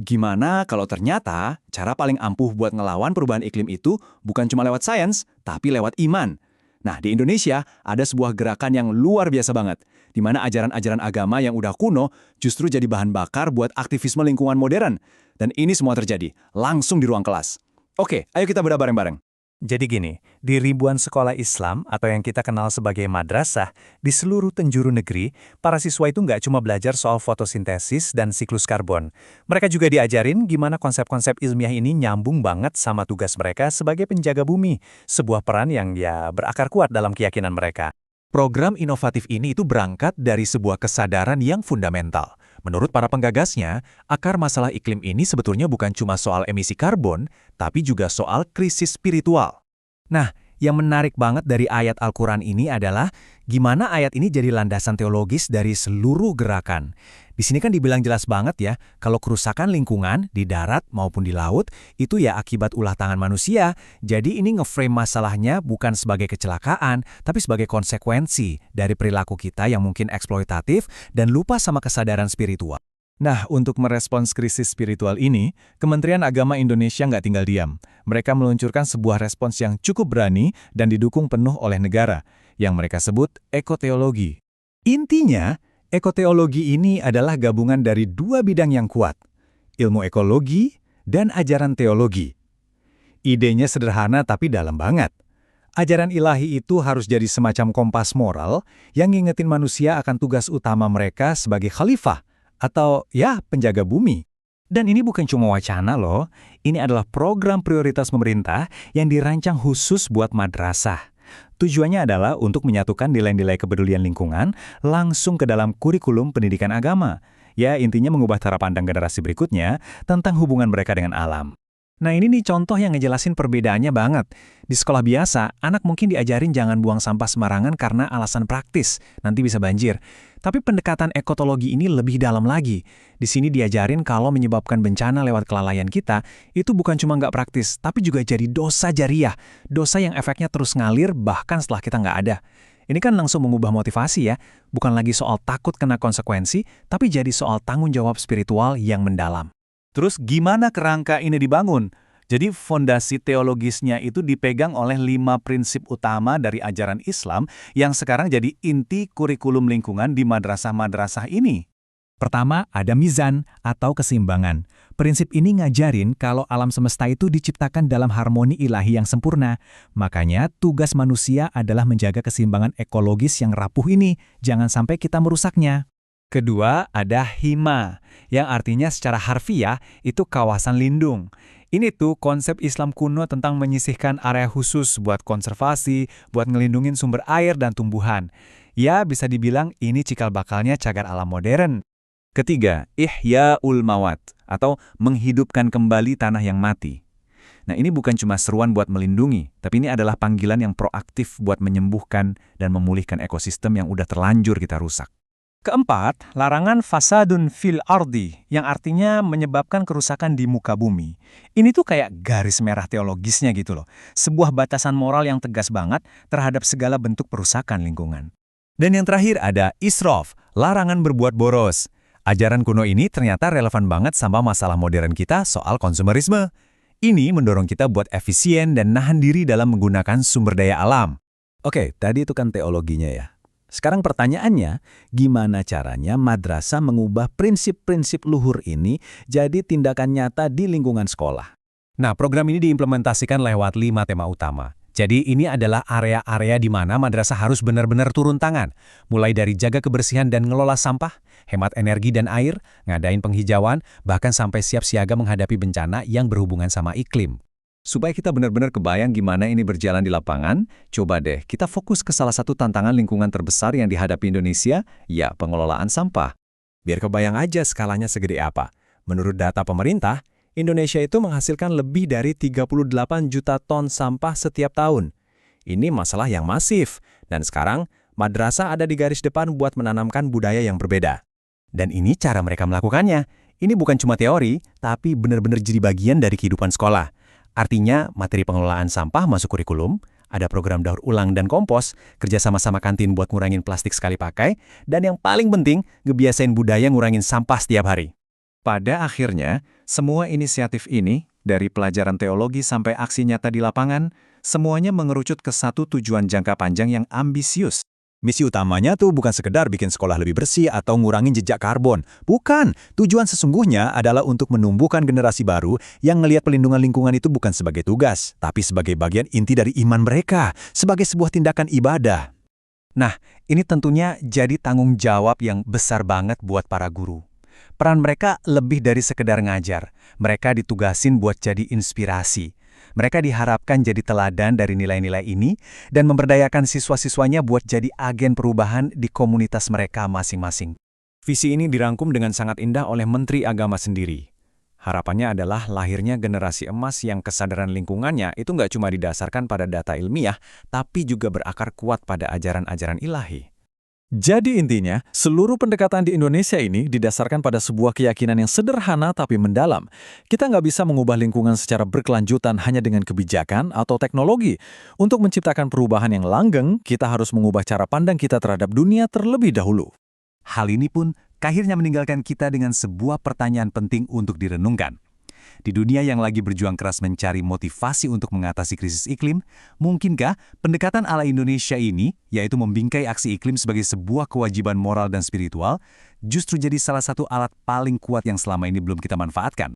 Gimana kalau ternyata cara paling ampuh buat ngelawan perubahan iklim itu bukan cuma lewat sains, tapi lewat iman? Nah, di Indonesia ada sebuah gerakan yang luar biasa banget, di mana ajaran-ajaran agama yang udah kuno justru jadi bahan bakar buat aktivisme lingkungan modern. Dan ini semua terjadi langsung di ruang kelas. Oke, ayo kita bedah bareng-bareng. Jadi gini, di ribuan sekolah Islam atau yang kita kenal sebagai madrasah, di seluruh penjuru negeri, para siswa itu nggak cuma belajar soal fotosintesis dan siklus karbon. Mereka juga diajarin gimana konsep-konsep ilmiah ini nyambung banget sama tugas mereka sebagai penjaga bumi, sebuah peran yang ya berakar kuat dalam keyakinan mereka. Program inovatif ini itu berangkat dari sebuah kesadaran yang fundamental. Menurut para penggagasnya, akar masalah iklim ini sebetulnya bukan cuma soal emisi karbon, tapi juga soal krisis spiritual. Nah, yang menarik banget dari ayat Al-Quran ini adalah gimana ayat ini jadi landasan teologis dari seluruh gerakan. Di sini kan dibilang jelas banget ya, kalau kerusakan lingkungan di darat maupun di laut itu ya akibat ulah tangan manusia. Jadi ini ngeframe masalahnya bukan sebagai kecelakaan, tapi sebagai konsekuensi dari perilaku kita yang mungkin eksploitatif dan lupa sama kesadaran spiritual. Nah, untuk merespons krisis spiritual ini, Kementerian Agama Indonesia nggak tinggal diam. Mereka meluncurkan sebuah respons yang cukup berani dan didukung penuh oleh negara, yang mereka sebut ekoteologi. Intinya, ekoteologi ini adalah gabungan dari dua bidang yang kuat, ilmu ekologi dan ajaran teologi. Idenya sederhana tapi dalam banget. Ajaran ilahi itu harus jadi semacam kompas moral yang ngingetin manusia akan tugas utama mereka sebagai khalifah, atau ya penjaga bumi. Dan ini bukan cuma wacana loh, ini adalah program prioritas pemerintah yang dirancang khusus buat madrasah. Tujuannya adalah untuk menyatukan nilai-nilai kepedulian lingkungan langsung ke dalam kurikulum pendidikan agama. Ya, intinya mengubah cara pandang generasi berikutnya tentang hubungan mereka dengan alam. Nah ini nih contoh yang ngejelasin perbedaannya banget. Di sekolah biasa, anak mungkin diajarin jangan buang sampah sembarangan karena alasan praktis, nanti bisa banjir. Tapi pendekatan ekotologi ini lebih dalam lagi. Di sini diajarin kalau menyebabkan bencana lewat kelalaian kita, itu bukan cuma nggak praktis, tapi juga jadi dosa jariah. Dosa yang efeknya terus ngalir bahkan setelah kita nggak ada. Ini kan langsung mengubah motivasi ya, bukan lagi soal takut kena konsekuensi, tapi jadi soal tanggung jawab spiritual yang mendalam. Terus gimana kerangka ini dibangun? Jadi fondasi teologisnya itu dipegang oleh 5 prinsip utama dari ajaran Islam yang sekarang jadi inti kurikulum lingkungan di madrasah-madrasah ini. Pertama, ada mizan atau keseimbangan. Prinsip ini ngajarin kalau alam semesta itu diciptakan dalam harmoni ilahi yang sempurna. Makanya tugas manusia adalah menjaga keseimbangan ekologis yang rapuh ini, jangan sampai kita merusaknya. Kedua, ada hima, yang artinya secara harfiah itu kawasan lindung. Ini tuh konsep Islam kuno tentang menyisihkan area khusus buat konservasi, buat ngelindungin sumber air dan tumbuhan. Ya, bisa dibilang ini cikal bakalnya cagar alam modern. Ketiga, ihya'ul mawat, atau menghidupkan kembali tanah yang mati. Nah, ini bukan cuma seruan buat melindungi, tapi ini adalah panggilan yang proaktif buat menyembuhkan dan memulihkan ekosistem yang udah terlanjur kita rusak. Keempat, larangan fasadun fil ardi, yang artinya menyebabkan kerusakan di muka bumi. Ini tuh kayak garis merah teologisnya gitu loh. Sebuah batasan moral yang tegas banget terhadap segala bentuk perusakan lingkungan. Dan yang terakhir ada israf, larangan berbuat boros. Ajaran kuno ini ternyata relevan banget sama masalah modern kita soal konsumerisme. Ini mendorong kita buat efisien dan nahan diri dalam menggunakan sumber daya alam. Oke, tadi itu kan teologinya ya. Sekarang pertanyaannya, gimana caranya madrasah mengubah prinsip-prinsip luhur ini jadi tindakan nyata di lingkungan sekolah? Nah, program ini diimplementasikan lewat 5 tema utama. Jadi ini adalah area-area di mana madrasah harus benar-benar turun tangan. Mulai dari jaga kebersihan dan ngelola sampah, hemat energi dan air, ngadain penghijauan, bahkan sampai siap siaga menghadapi bencana yang berhubungan sama iklim. Supaya kita benar-benar kebayang gimana ini berjalan di lapangan, coba deh kita fokus ke salah satu tantangan lingkungan terbesar yang dihadapi Indonesia, ya pengelolaan sampah. Biar kebayang aja skalanya segede apa. Menurut data pemerintah, Indonesia itu menghasilkan lebih dari 38 juta ton sampah setiap tahun. Ini masalah yang masif, dan sekarang madrasah ada di garis depan buat menanamkan budaya yang berbeda. Dan ini cara mereka melakukannya. Ini bukan cuma teori, tapi benar-benar jadi bagian dari kehidupan sekolah. Artinya, materi pengelolaan sampah masuk kurikulum, ada program daur ulang dan kompos, kerja sama-sama kantin buat ngurangin plastik sekali pakai, dan yang paling penting, ngebiasain budaya ngurangin sampah setiap hari. Pada akhirnya, semua inisiatif ini, dari pelajaran teologi sampai aksi nyata di lapangan, semuanya mengerucut ke satu tujuan jangka panjang yang ambisius. Misi utamanya tuh bukan sekedar bikin sekolah lebih bersih atau ngurangin jejak karbon. Bukan, tujuan sesungguhnya adalah untuk menumbuhkan generasi baru yang ngelihat pelindungan lingkungan itu bukan sebagai tugas, tapi sebagai bagian inti dari iman mereka, sebagai sebuah tindakan ibadah. Nah, ini tentunya jadi tanggung jawab yang besar banget buat para guru. Peran mereka lebih dari sekedar ngajar. Mereka ditugasin buat jadi inspirasi. Mereka diharapkan jadi teladan dari nilai-nilai ini dan memberdayakan siswa-siswanya buat jadi agen perubahan di komunitas mereka masing-masing. Visi ini dirangkum dengan sangat indah oleh Menteri Agama sendiri. Harapannya adalah lahirnya generasi emas yang kesadaran lingkungannya itu nggak cuma didasarkan pada data ilmiah, tapi juga berakar kuat pada ajaran-ajaran ilahi. Jadi intinya, seluruh pendekatan di Indonesia ini didasarkan pada sebuah keyakinan yang sederhana tapi mendalam. Kita nggak bisa mengubah lingkungan secara berkelanjutan hanya dengan kebijakan atau teknologi. Untuk menciptakan perubahan yang langgeng, kita harus mengubah cara pandang kita terhadap dunia terlebih dahulu. Hal ini pun akhirnya meninggalkan kita dengan sebuah pertanyaan penting untuk direnungkan. Di dunia yang lagi berjuang keras mencari motivasi untuk mengatasi krisis iklim, mungkinkah pendekatan ala Indonesia ini, yaitu membingkai aksi iklim sebagai sebuah kewajiban moral dan spiritual, justru jadi salah satu alat paling kuat yang selama ini belum kita manfaatkan?